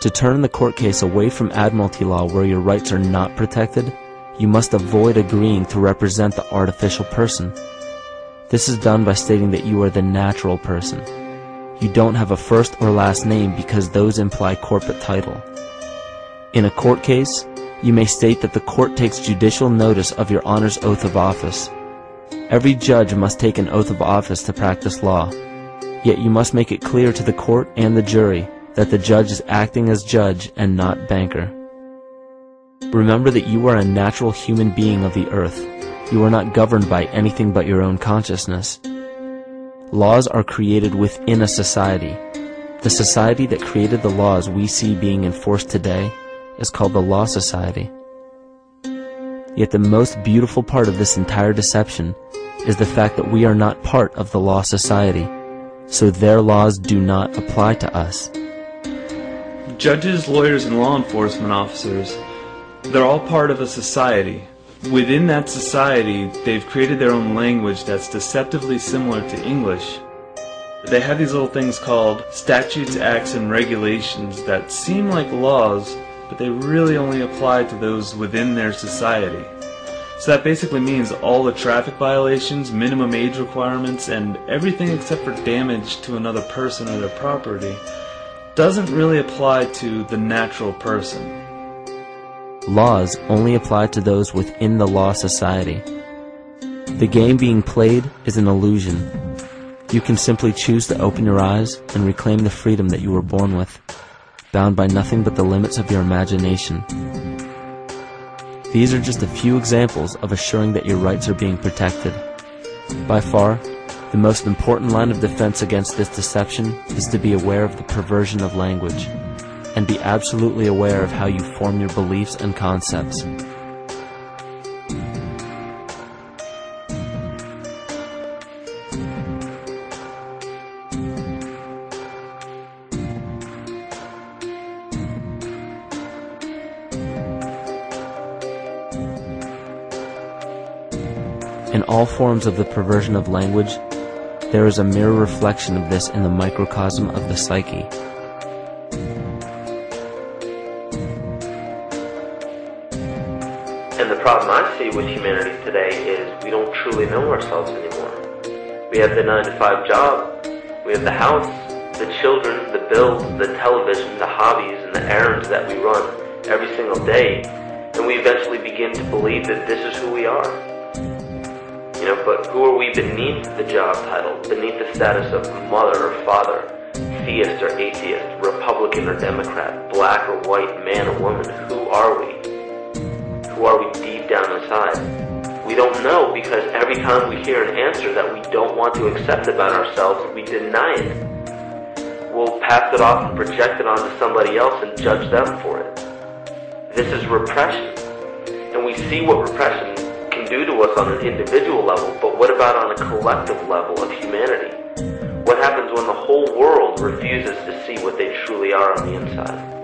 To turn the court case away from admiralty law where your rights are not protected, you must avoid agreeing to represent the artificial person. This is done by stating that you are the natural person. You don't have a first or last name because those imply corporate title. In a court case, you may state that the court takes judicial notice of your honor's oath of office. Every judge must take an oath of office to practice law, yet you must make it clear to the court and the jury that the judge is acting as judge and not banker. Remember that you are a natural human being of the earth. You are not governed by anything but your own consciousness. Laws are created within a society. The society that created the laws we see being enforced today is called the Law Society. Yet the most beautiful part of this entire deception is the fact that we are not part of the Law Society, so their laws do not apply to us. Judges, lawyers, and law enforcement officers, they're all part of a society. Within that society, they've created their own language that's deceptively similar to English. They have these little things called statutes, acts, and regulations that seem like laws, but they really only apply to those within their society. So that basically means all the traffic violations, minimum age requirements, and everything except for damage to another person or their property doesn't really apply to the natural person. Laws only apply to those within the Law Society. The game being played is an illusion. You can simply choose to open your eyes and reclaim the freedom that you were born with, bound by nothing but the limits of your imagination. These are just a few examples of assuring that your rights are being protected. By far, the most important line of defense against this deception is to be aware of the perversion of language, and be absolutely aware of how you form your beliefs and concepts. In all forms of the perversion of language, there is a mirror reflection of this in the microcosm of the psyche. And the problem I see with humanity today is we don't truly know ourselves anymore. We have the 9-to-5 job, we have the house, the children, the bills, the television, the hobbies, and the errands that we run every single day, and we eventually begin to believe that this is who we are. But who are we beneath the job title, beneath the status of mother or father, theist or atheist, Republican or Democrat, black or white, man or woman? Who are we? Who are we deep down inside? We don't know, because every time we hear an answer that we don't want to accept about ourselves, we deny it. We'll pass it off and project it onto somebody else and judge them for it. This is repression. And we see what repression can do to us on an individual level, but what about on a collective level of humanity? What happens when the whole world refuses to see what they truly are on the inside?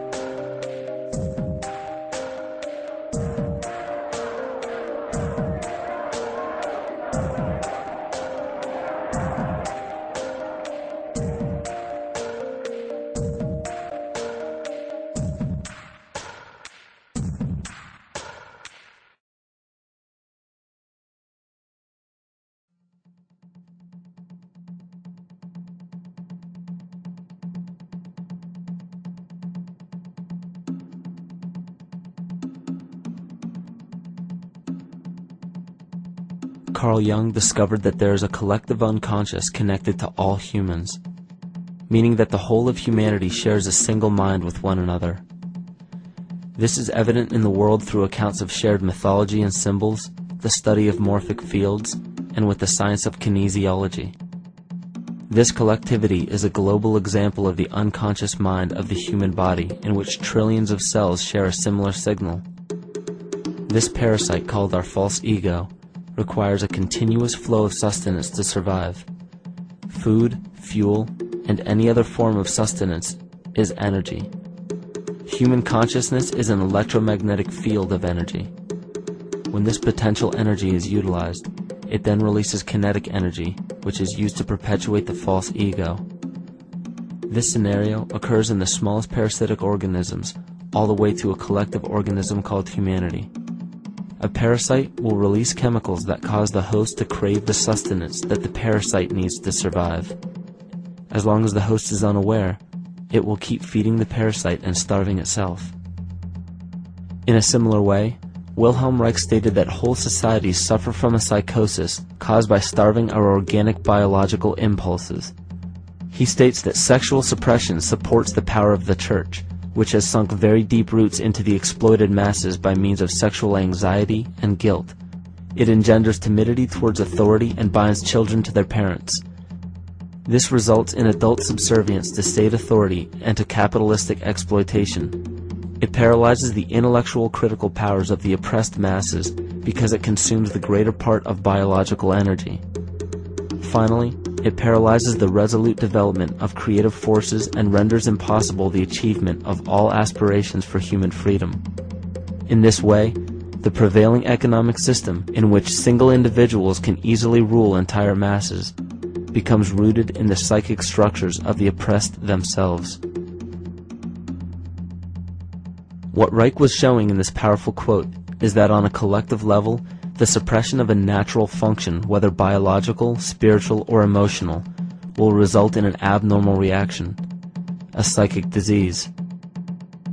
Carl Jung discovered that there is a collective unconscious connected to all humans, meaning that the whole of humanity shares a single mind with one another. This is evident in the world through accounts of shared mythology and symbols, the study of morphic fields, and with the science of kinesiology. This collectivity is a global example of the unconscious mind of the human body, in which trillions of cells share a similar signal. This parasite, called our false ego, requires a continuous flow of sustenance to survive. Food, fuel, and any other form of sustenance is energy. Human consciousness is an electromagnetic field of energy. When this potential energy is utilized, it then releases kinetic energy, which is used to perpetuate the false ego. This scenario occurs in the smallest parasitic organisms, all the way to a collective organism called humanity. A parasite will release chemicals that cause the host to crave the sustenance that the parasite needs to survive. As long as the host is unaware, it will keep feeding the parasite and starving itself. In a similar way, Wilhelm Reich stated that whole societies suffer from a psychosis caused by starving our organic biological impulses. He states that sexual suppression supports the power of the church, which has sunk very deep roots into the exploited masses by means of sexual anxiety and guilt. It engenders timidity towards authority and binds children to their parents. This results in adult subservience to state authority and to capitalistic exploitation. It paralyzes the intellectual critical powers of the oppressed masses because it consumes the greater part of biological energy. Finally, it paralyzes the resolute development of creative forces and renders impossible the achievement of all aspirations for human freedom. In this way, the prevailing economic system, in which single individuals can easily rule entire masses, becomes rooted in the psychic structures of the oppressed themselves. What Reich was showing in this powerful quote is that on a collective level, the suppression of a natural function, whether biological, spiritual, or emotional, will result in an abnormal reaction, a psychic disease.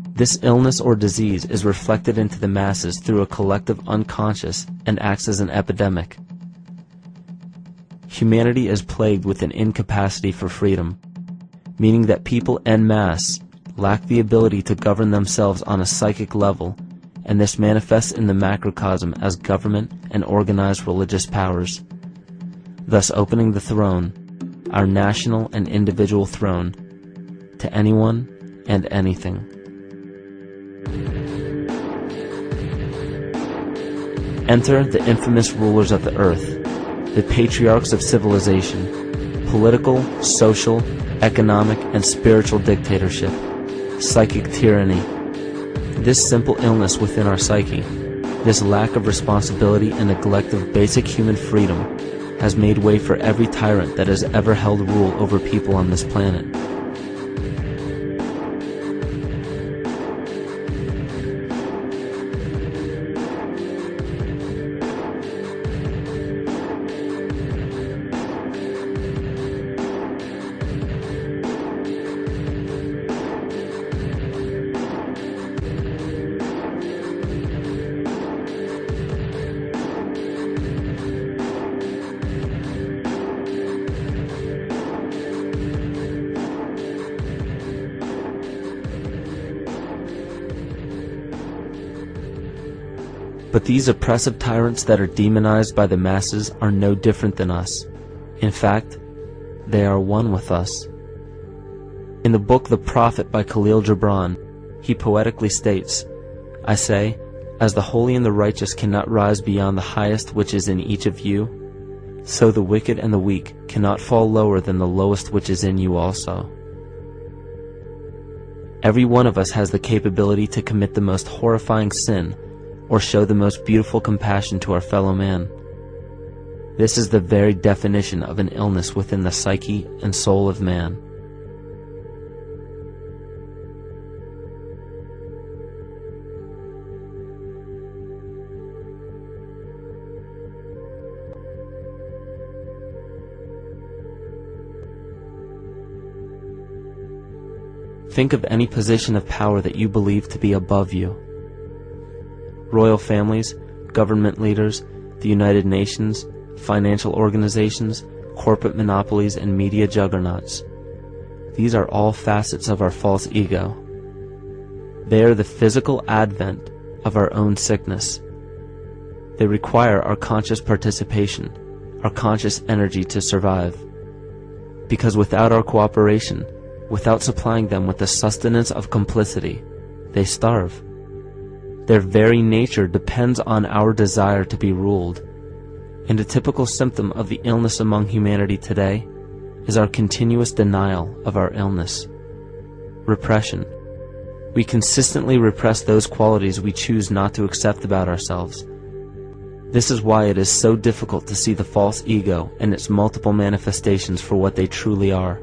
This illness or disease is reflected into the masses through a collective unconscious and acts as an epidemic. Humanity is plagued with an incapacity for freedom, meaning that people en masse lack the ability to govern themselves on a psychic level, and this manifests in the macrocosm as government and organized religious powers, thus opening the throne, our national and individual throne, to anyone and anything. Enter the infamous rulers of the earth, the patriarchs of civilization, political, social, economic, and spiritual dictatorship, psychic tyranny. This simple illness within our psyche, this lack of responsibility and neglect of basic human freedom, has made way for every tyrant that has ever held rule over people on this planet. But these oppressive tyrants that are demonized by the masses are no different than us. In fact, they are one with us. In the book The Prophet by Khalil Gibran, he poetically states, "I say, as the holy and the righteous cannot rise beyond the highest which is in each of you, so the wicked and the weak cannot fall lower than the lowest which is in you also." Every one of us has the capability to commit the most horrifying sin or show the most beautiful compassion to our fellow man. This is the very definition of an illness within the psyche and soul of man. Think of any position of power that you believe to be above you. Royal families, government leaders, the United Nations, financial organizations, corporate monopolies, and media juggernauts. These are all facets of our false ego. They are the physical advent of our own sickness. They require our conscious participation, our conscious energy to survive. Because without our cooperation, without supplying them with the sustenance of complicity, they starve. Their very nature depends on our desire to be ruled, and a typical symptom of the illness among humanity today is our continuous denial of our illness. Repression. We consistently repress those qualities we choose not to accept about ourselves. This is why it is so difficult to see the false ego and its multiple manifestations for what they truly are.